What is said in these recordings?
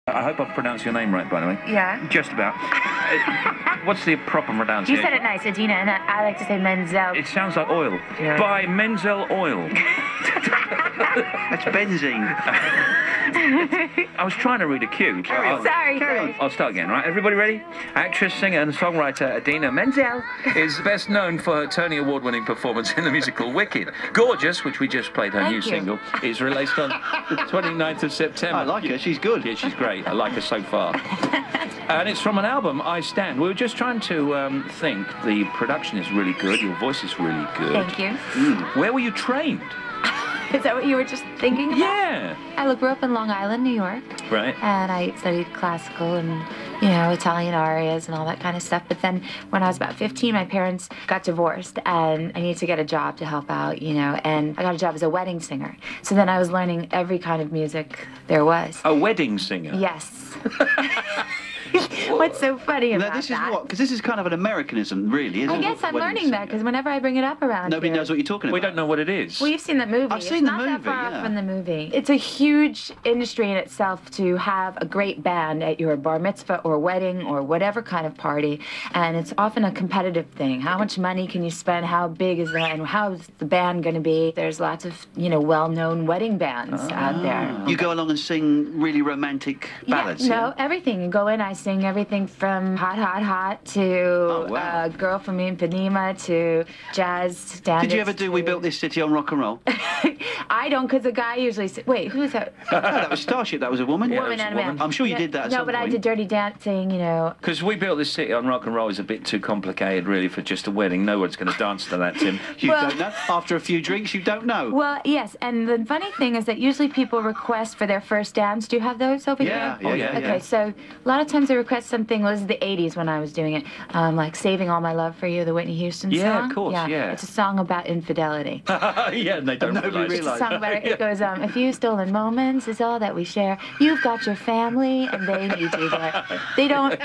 I hope I've pronounced your name right, by the way. Yeah. Just about. What's the proper pronunciation? You said it nice, Idina, and I like to say Menzel. It sounds like oil. Yeah. By Menzel Oil. That's benzene. I was trying to read a cue. Sorry. I'll start again, right? Everybody ready? Actress, singer, and songwriter Idina Menzel is best known for her Tony Award-winning performance in the musical Wicked. Gorgeous, which we just played her new single, is released on the 29th of September. I like her. She's good. Yeah, she's great. I like her so far. And it's from an album, I Stand. We were just trying to think. The production is really good. Your voice is really good. Thank you. Where were you trained? Is that what you were just thinking about? Yeah. I grew up in Long Island, New York. Right. And I studied classical and, you know, Italian arias and all that kind of stuff. But then when I was about 15, my parents got divorced and I needed to get a job to help out, you know, and I got a job as a wedding singer. So then I was learning every kind of music there was. A wedding singer? Yes. What's so funny about this that? is what? Because this is kind of an Americanism, really, isn't it? I guess I'm learning that because whenever I bring it up around Nobody here, knows what you're talking about. We don't know what it is. well, you've seen the movie. I've seen the movie, It's not that far yeah. from the movie. It's a huge industry in itself to have a great band at your bar mitzvah or wedding or whatever kind of party, and it's often a competitive thing. How much money can you spend? How big is that? And how is the band going to be? There's lots of, you know, well-known wedding bands out there. You go along and sing really romantic ballads. No, everything. You go in, I sing everything from Hot, Hot, Hot to Girl from Ipanema to jazz standards. Did you ever do We Built This City on Rock and Roll? I don't, because the guy usually wait, who is that? No, that was Starship. That was a woman. Woman and a man. I'm sure you did that at No, some but point. I did Dirty Dancing, you know. Because We Built This City on Rock and Roll is a bit too complicated, really, for just a wedding. No one's going to dance to that, Tim. You don't know. After a few drinks, you don't know. Well, yes, and the funny thing is that usually people request for their first dance. Do you have those over Yeah, here? yeah. Okay, so a lot of times they request something, well, this is the 80s when I was doing it, like Saving All My Love for You, the Whitney Houston song. Yeah, of course, yeah. It's a song about infidelity. Yeah, and they don't Nobody realise. It's a song about it. It goes, a few stolen moments is all that we share. You've got your family, and they need you there. They don't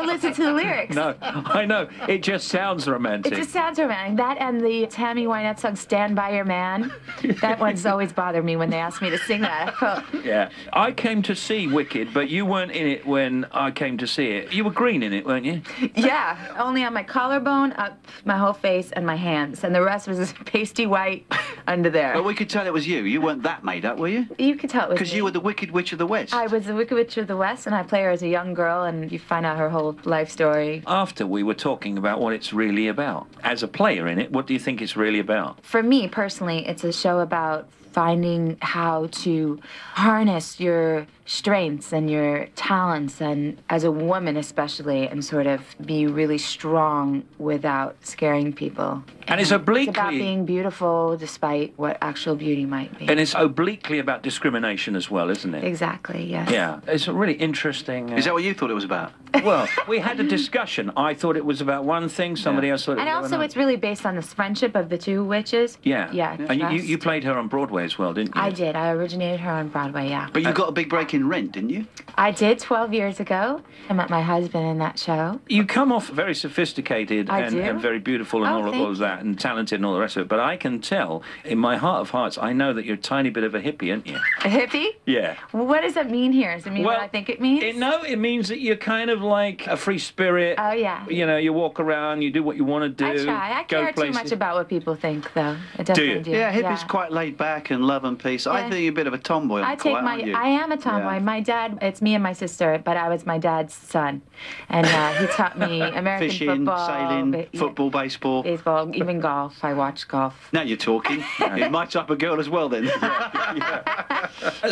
listen to the lyrics. No, I know. It just sounds romantic. It just sounds romantic. That and the Tammy Wynette song "Stand by Your Man." That one's always bothered me when they ask me to sing that. Yeah. I came to see Wicked, but you weren't in it when I came to see it. You were green in it, weren't you? Yeah, only on my collarbone, up my whole face, and my hands, and the rest was just pasty white under there. But we could tell it was you. You weren't that made up, were you? You could tell it was Because me. you were the Wicked Witch of the West. I was the Wicked Witch of the West, and I play her as a young girl, and you find out her whole life story. After we were talking about what it's really about. As a player in it, what do you think it's really about? For me, personally, it's a show about finding how to harness your strengths and your talents, and as a woman especially, and sort of be really strong without scaring people. And it's obliquely... It's about being beautiful despite what actual beauty might be. And it's obliquely about discrimination as well, isn't it? Exactly, yes. Yeah. It's a really interesting... Is that what you thought it was about? Well, we had a discussion. I thought it was about one thing, somebody else thought it was And about also another. it's really based on this friendship of the two witches. Yeah. Yeah. And you trust. played her on Broadway as well, didn't you? I did. I originated her on Broadway, yeah. But you got a big break in Rent, didn't you? I did 12 years ago. I met my husband in that show. You come off very sophisticated I do? and very beautiful and Oh, all thank of that, and talented and all the rest of it. But I can tell, in my heart of hearts, I know that you're a tiny bit of a hippie, aren't you? A hippie? Yeah. Well, what does that mean here? Does it mean what I think it means? It means that you're kind of like a free spirit. Oh, yeah. You know, you walk around, you do what you want to do. I try. I go care too places. much about what people think, though. It definitely you? Yeah, hippie's quite laid back and love and peace. I think you're a bit of a tomboy. I am a tomboy. Yeah. My dad, it's me and my sister, but I was my dad's son. And he taught me American Fishing, football. sailing, football, baseball. Baseball, even golf. I watch golf. Now you're talking. You're my type of girl as well, then.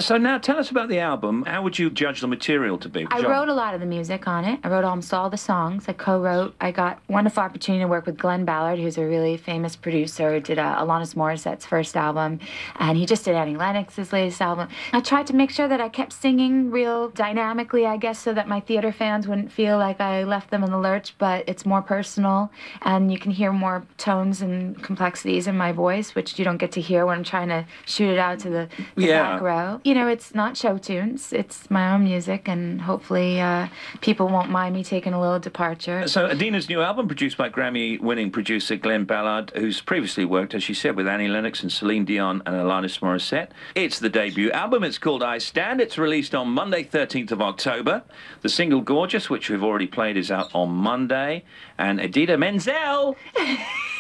So now tell us about the album. How would you judge the material to be? I wrote a lot of the music on it. I wrote almost all the songs. I co-wrote. I got wonderful opportunity to work with Glenn Ballard, who's a really famous producer, did Alanis Morissette's first album, and he just did Annie Lennox's latest album. I tried to make sure that I kept singing real dynamically, I guess, so that my theater fans wouldn't feel like I left them in the lurch, but it's more personal, and you can hear more tones and complexities in my voice, which you don't get to hear when I'm trying to shoot it out to the back row. You know, it's not show tunes. It's my own music, and hopefully people won't mind me taking a little departure. So Idina's new album, produced by Grammy-winning producer Glenn Ballard, who's previously worked, as she said, with Annie Lennox and Celine Dion and Alanis Morissette. It's the debut album. It's called I Stand. It's released on Monday, 13th 13th of October. The single Gorgeous, which we've already played, is out on Monday. And Idina Menzel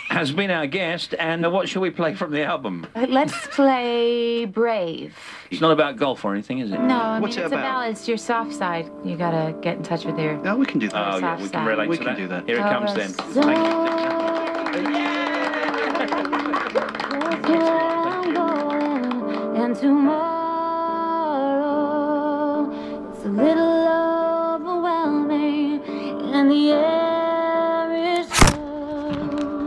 has been our guest. And what shall we play from the album? Let's play Brave. It's not about golf or anything, is it? No, I mean, What's it it's about? it's your soft side. You gotta get in touch with your... Yeah, we can do that. Oh, yeah, we can relate We to can that. do that. Here it comes then. Thank you. And tomorrow, it's a little overwhelming, and the